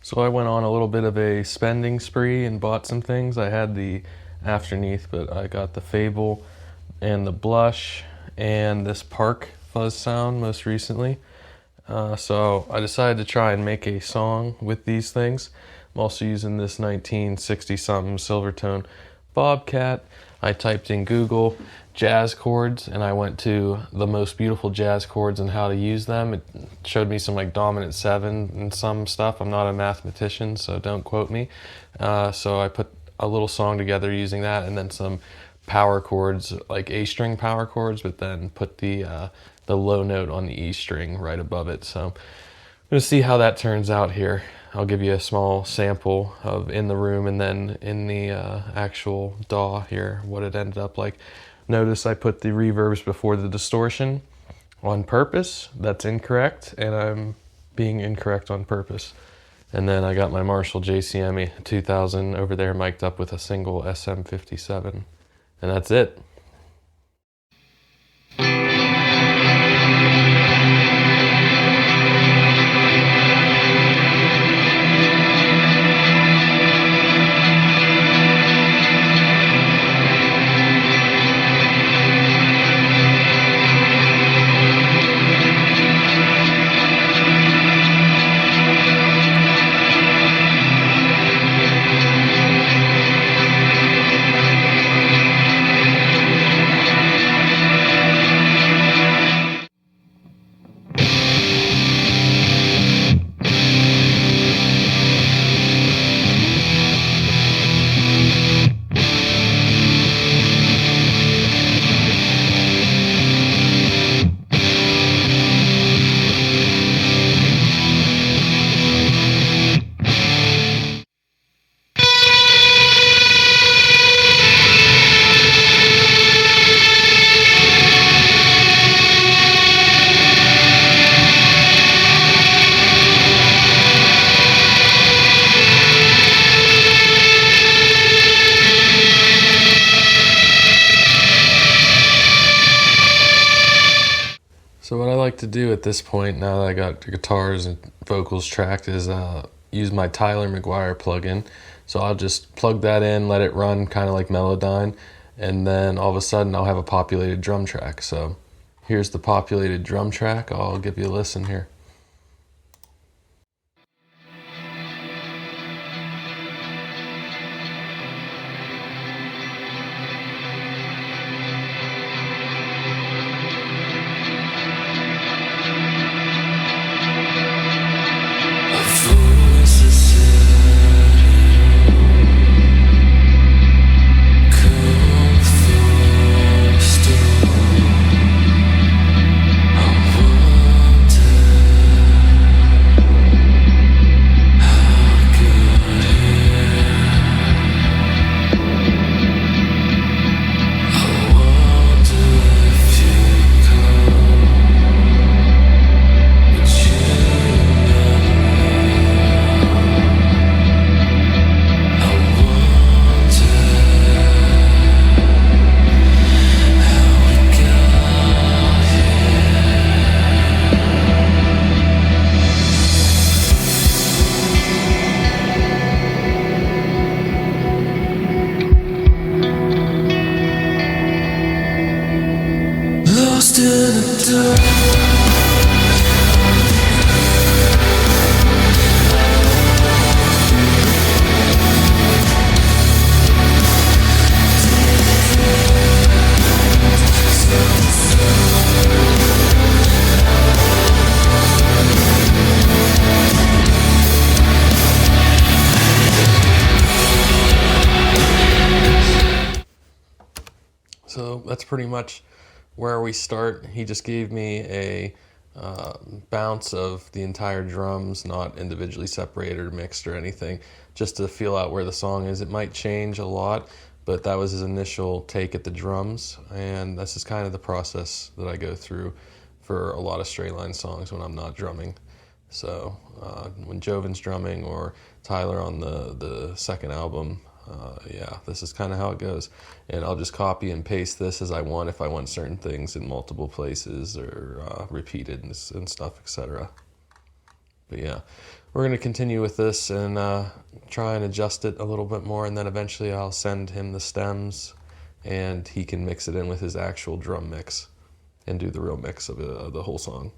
So I went on a little bit of a spending spree and bought some things. I had the Afterneath, but I got the Fable and the Blush and this Park Fuzz Sound most recently. So I decided to try and make a song with these things. I'm also using this 1960-something Silvertone Bobcat. I typed in Google jazz chords and I went to the most beautiful jazz chords and how to use them. It showed me some like dominant 7 and some stuff. I'm not a mathematician, so don't quote me. So I put a little song together using that, and then some power chords, like A string power chords, but then put the low note on the E string right above it. So I'm going to see how that turns out here. I'll give you a small sample of in the room and then in the actual DAW here, what it ended up like. Notice I put the reverbs before the distortion on purpose. That's incorrect, and I'm being incorrect on purpose. And then I got my Marshall JCM 2000 over there mic'd up with a single SM57. And that's it. So what I like to do at this point, now that I got the guitars and vocals tracked, is use my Tyler McGuire plugin. So I'll just plug that in, let it run kind of like Melodyne, and then all of a sudden I'll have a populated drum track. So here's the populated drum track. I'll give you a listen here. So that's pretty much where we start. He just gave me a bounce of the entire drums, not individually separated or mixed or anything, just to feel out where the song is. It might change a lot, but that was his initial take at the drums, and this is kind of the process that I go through for a lot of Strayline songs when I'm not drumming. So when Jovin's drumming or Tyler on the second album, yeah, this is kind of how it goes. And I'll just copy and paste this as I want if I want certain things in multiple places or repeated and stuff, etc. But yeah, we're going to continue with this and try and adjust it a little bit more, and then eventually I'll send him the stems and he can mix it in with his actual drum mix and do the real mix of the whole song.